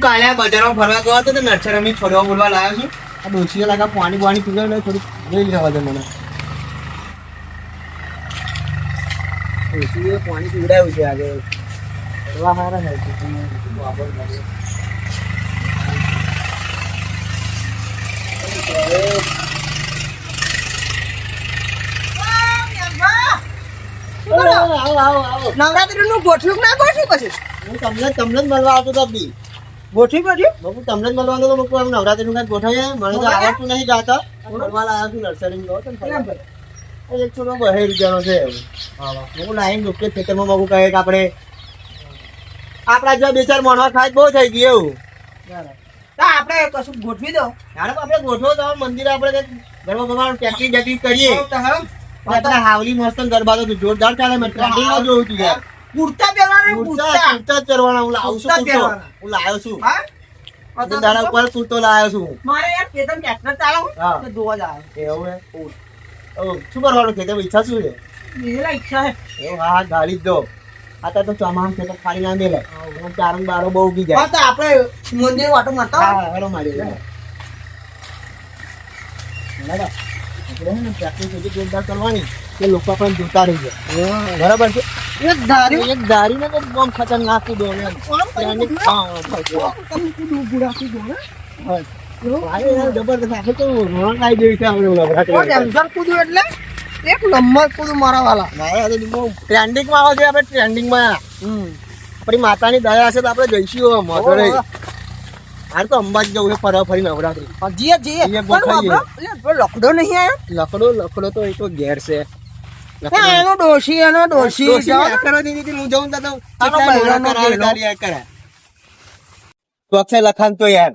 કાલે બજારમાં ફરવા ગયો હતો તો નર્સરી છોડવા બોલવા લાવ્યો છું. આ ડોસીએ લાગા પાણી પીવે ને થોડું જોઈ લેવા દે મને. ડોસીએ પાણી પીવડાવ્યું છે આજે. ફરવા સારા થાય છે. નવરાત્રી નું ગોઠવ્યું ના ગોઠવ્યું પછી હું તમને જ મળવા આવતો હતો બી. ગોઠવી બાપુ તમને જ મળવાનો તો બાપુ નવરાત્રી નું કઈ ગોઠવીએ મને તો આવડતું નહીં જાતા. મળવા લાવ્યા છું નર્સરી ગયો તો એક છોડો 2 રૂપિયાનો છે. હું લાઈન ડોક્ટર ખેતરમાં બાબુ કહે કે આપણે આપણા જો 2-4 મોણવા ખાય બહુ થઈ ગયું એવું. આપણે કશું ગોઠવી દો. આપણે ગોઠવો તો મંદિર આપણે ગરબા ભગવાન ટેક્ટિંગ જેટિંગ કરીએ. આપણે હાવલી મસ્ત ગરબા તો જોરદાર ચાલે. મેં ટ્રેન્ડિંગમાં જોયું હતું યાર. કુર્તા પહેરવાના કુર્તા જ પહેરવાના. હું લાવું છું હું લાવ્યો છું. દાડા ઉપર કુર્તો લાવ્યો છું. મારે યાર કેતન ટ્રેક્ટર ચાલાવું તો જોવા જ આવે. એવું હે. શું કરવાનું ખેતર ઈચ્છા શું છે? મેલા ઈચ્છા હે. એવું હા ગાડી જ દો. અત્યારે તો ચોમાસું ખેતર ખાલી ના દે. ચારણ બારો બહુ ઉગી જાય. તો આપણે મંદિર વાટો મારતા હા હેરો મારી આપણે હે ને પ્રેક્ટિસ એટલી જોરદાર કરવાની કે લોકો આપણને જોતા રહી જાય. બરાબર છે. એક ધારી ને તો બમ ખતરનાક કૂદો ને. જબરદસ્ત આખે તો રોણ આવી ગઈ છે આપણે. કૂદું એટલે એક નંબર કૂદું મારા વાલા. ટ્રેન્ડિંગમાં આવે છે. આપણે ટ્રેન્ડિંગમાં આપણી માતાની દયા હશે તો આપણે જઈશું. હાલ તો અંબાજી જવું છે ફરવા ફરી નવરાત્રી. લકડો નહીં આવ્યો. લકડો તો એ તો ઘેર છે. એનો ડોશી હું જઉં તો લખાણ તો યાર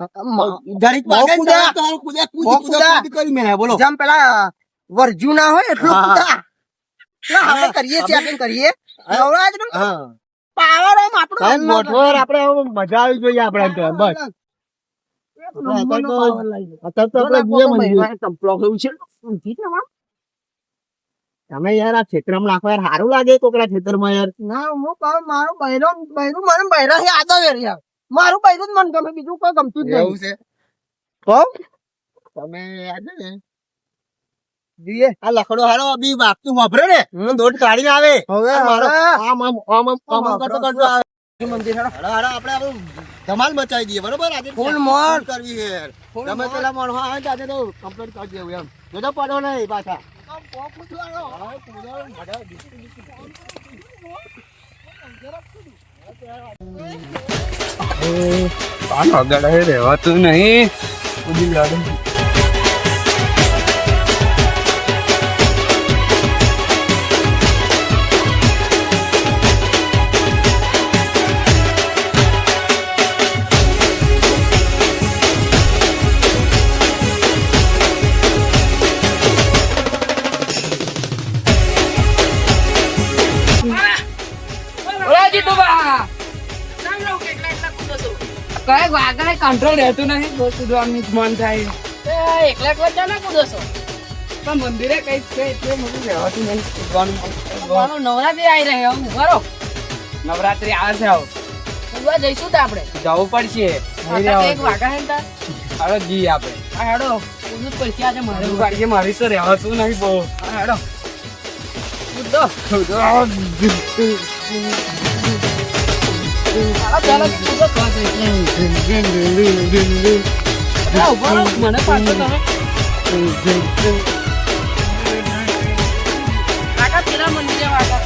બોલો. જેમ પેલા વર્જુ ના હોય એટલું કૂદા. આપણે કરીએ ચેકિંગ કરીએ. નવરાત્રી પાવર આમ આપણો આપણે મજા આવી જોઈએ આપણે બસ. તમે યાર આ ક્ષેત્રમાં નાખો યાર સારું લાગે કોકડા ક્ષેત્રમાં યાર. ના હું કહું મારું બૈરું મને બૈરા યાદ આવે યાર. મારું બૈરું જ મને ગમે બીજું કોઈ ગમતું જ એવું નહીં. છે તમે યાદ ને જોઈએ આ લખડો હારો બી વાગતું વાપરે ને દોઢ કાઢીને આવે. હવે મારો આમ કરતો આવે મંદિર આપણે ધમાલ મચાવી દઈએ. બરોબર આજે ફૂલ મોર કરવી છે યાર. તમે પેલા માણસો આવે આજે તો કમ્પ્લીટ કરી દેવું એમ. જોજો પડો નહીં પાછા. રેવાતું નહીં. કઈ વાગા કંટ્રોલ રહેતું નહીં. કૂદવાનું મન થાય. એકલા ચાલે કૂદો છો પણ મંદિરે કઈક છે એટલે મને રહેવાતું નહીં કૂદવાનું. નવરાત્રી આવી રહી હવે ઉભારો. નવરાત્રી આવે છે હવે કૂદવા જઈશું તો આપણે જવું પડશે. એક વાગા હે ને હાડો જી આપણે હાડો કૂદવું જ પડશે આજે. મારે મારી તો રહેવાતું નહીં બહુ. હાડો કૂદો મને પાછો તમે કાકા પેલા મંદિરે વાગા.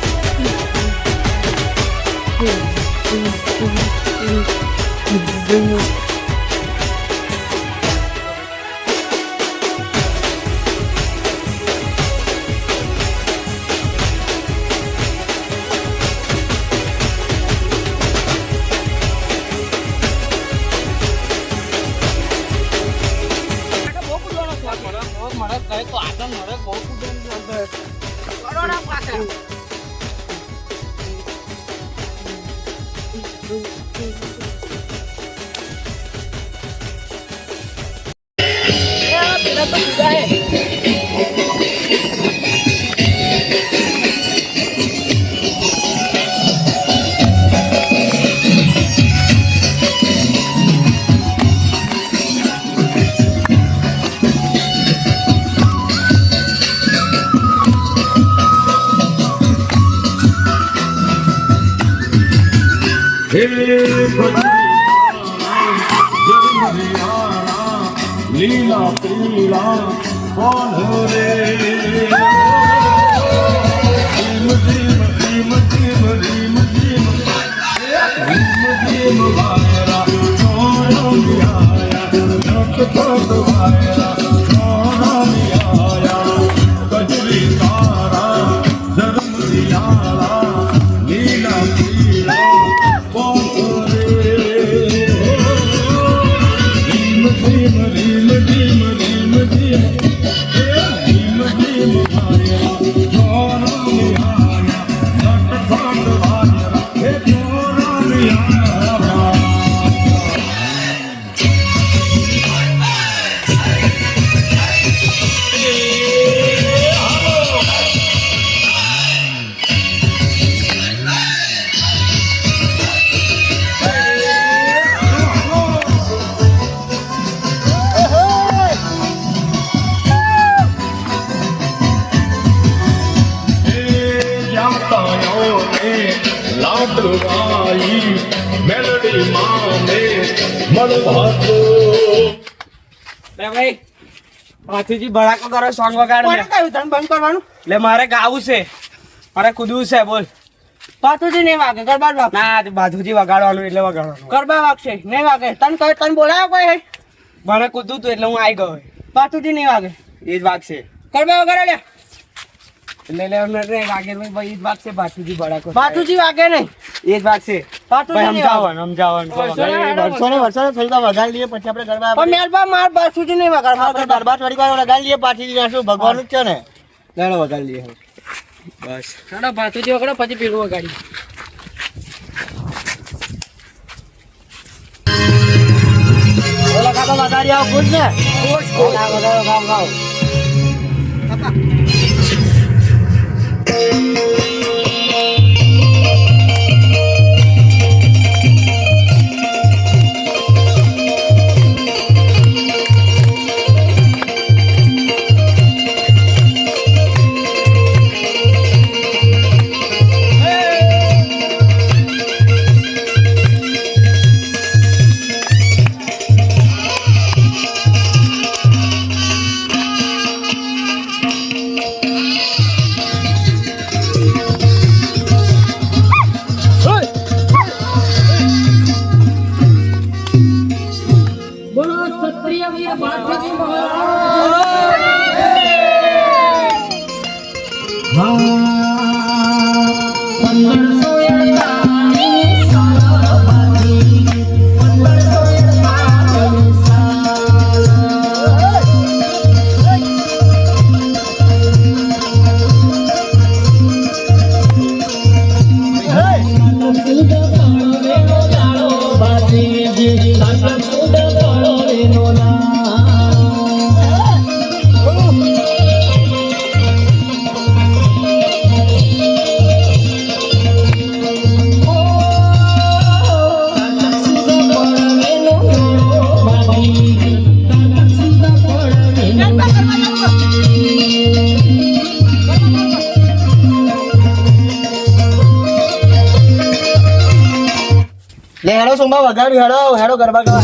लीला पीला कौन रे धीम धीम धीम धीम धीम धीम धीम धीम वायरा कौन आया नख थोक वायरा कौन आया कजरी तारा धर्म दियाला लीला पीला कौन रे धीम धीम धीम धीम धीम धीम धीम धीम वायरा कौन आया नख थोक वायरा हे कौन आया लाडवाई मेलडी माने मलभातो લે ભાઈ હાથીજી ભડાકો કરો સોંગ વગાડ કોને કહ્યું તને બંધ કરવાનું? લે મારે ગાવું છે મારે કૂદવું છે બોલ પાથુજી નહીં વાગે, ગરબા જ વાગે. ના બાજુજી વગાડવાનું એટલે વગાડવાનું ગરબા વાગશે, નહીં વાગે. તને કહ્યું, તને બોલાયો કોઈ હે? મને કૂદવું તું એટલે હું આવી ગયો પાથુજી નહીં વાગે. એ જ વાગશે ગરબા વગાડો લે. એટલે લે વાગે ભાઈ એ જ વાગશે બાજુજી ભડાકો પાથુજી વાગે નહીં. એ જ વાગશે પાથુજી ભાઈ નહીં વાગે. સમજાવવાનું વર્ષો થોડી વાર વગાડી લઈએ પછી આપણે ગરબા પણ મેલબા માર પાથુજી નહીં વગાડ. આપણે ગરબા થોડી વાર વગાડી લઈએ પાછી જશું ભગવાનનું જ છે ને લેણો વગાડી લઈએ હવે. બસ ચાલો બાજુજી વગાડો પછી પેલું વગાડી ઓલા કાકા વગાડી આવો ખુદ ને ગાઓ, વગાડો, ગાઓ, ગાઓ. બોલો ક્ષત્રિય વીર બાળાજી મહારાજ લે હેડો સોમા વગાડ્યું, હેડો હેડો ગરબા ગાવા.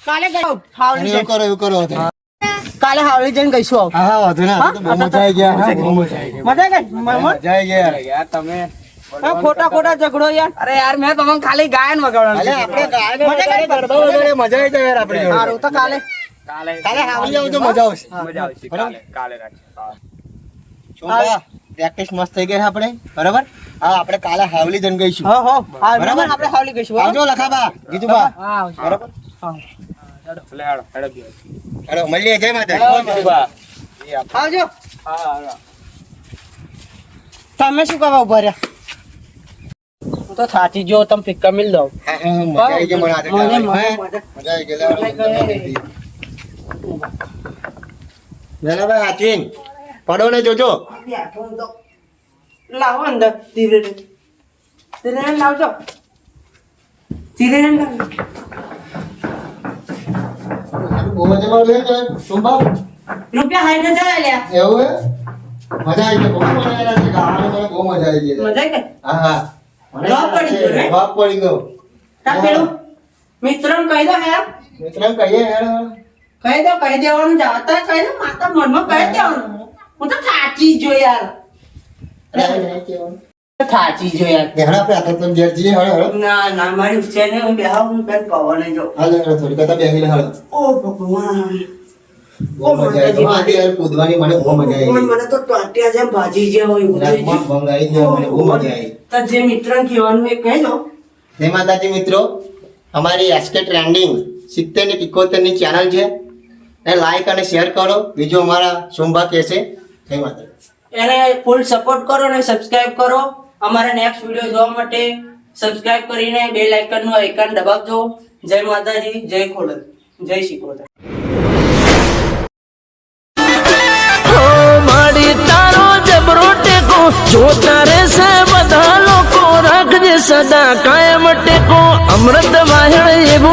કાલે ગયો હાવલી એવું કરો એવું કરો તો. કાલે હાવલી જઈને ગઈશું આવ. હા વાંધો ના આ તો બહુ મજા આવી ગયા હા, બહુ મજા આવી ગઈ મજા ગઈ મજા આવી ગયા યાર તમે ખોટા ખોટા ઝઘડો યાર. અરે યાર મેં તમને ખાલી ગાયન વગાડવાનું અલે કીધું. આપણે ગાયન ગરબા વગાડીએ, મજા આવી જાય યાર આપણે જોડે. સારું તો કાલે કાલે હાવલી આવજો મજા આવશે મજા આવશે કાલે રાખીએ. ચોંપા પ્રેક્ટિસ મસ્ત થઈ ગઈ છે આપણે બરાબર. હા આપણે કાલે હાવલી જન ગઈશું હો હો બરાબર. આપણે હાવલી ગઈશું હો. આવજો લખાબા જીતુબા હા આવશે. બરાબર. હેડો હેડો મળીએ જય માતા. આવજો. હા તમે શું કરવા ઉભા રહ્યા? હું તો થાકી ગયો, તમે પિક્કા મિલ દો. હા, હા, મજા આવી ગઈ મને આજે મને ખાવાની. મજા. મજા આવી ગઈ લે. ભાઈ હાચવીન પડો ને જોજો. લાવો અંદર ધીરે ધીરે લાવજો. ધીરે લાવજો. બહુ મજા આવે છે સોમવાર. રૂપિયા હાઈટ જાય લ્યા. એવું હે મજા આવી ગઈ બહુ મજા આવી છે ગાવાની મને બહુ મજા આવી ગઈ. મજા કે હા હા મને લોક પડી ગયો ને? લોક પડી ગયો. તા પેલું મિત્રને કહી દો હે. મિત્રને કહીએ હેડ. કહી દેવાનું જાવતા કહી દો માતા મનમાં કહી દેવાનું. હું તો થાચી જો યાર. થાચી જો યાર. હેડ આપણે આખા તો ઘેર જઈએ હેડ હેડ. ના ના મારી ઉચ્ચે ને હું બેહા હું બેન પવને જો. હાલ હેડ થોડી કતા બેહી લે હેડ. ઓ ભગવાન. બહુ મજા આવી ગઈ. યાર કૂદવાની મને બહુ મજા આવી ગઈ. મને તો ટોટિયા જેમ ભાજી જે હોય એવું થઈ રાતમાં ગયું. ભંગ આવી ગયો મને બહુ મજા આવી. તો જે મિત્રને કહેવાનું એ કહી દો. જય માતાજી મિત્રો, અમારી એસકે ટ્રેન્ડિંગ 70 ને 71 ની ચેનલ છે એને લાઈક અને શેર કરો. બીજું અમારા સોમભા કહેશે. જય માતાજી. એને ફૂલ સપોર્ટ કરો અને સબસ્ક્રાઇબ કરો. અમારા નેક્સ્ટ વિડિયો જોવા માટે સબસ્ક્રાઇબ કરીને બેલ આઇકનનું આઇકન દબાવજો. જય માતાજી, જય ખોડલ, જય શિકોતર. માડી તારો જબરો ટેકો જોતા રહેશે બધા લોકો રાખજે સદા કાયમ ટેકો અમૃત વાહણ એવું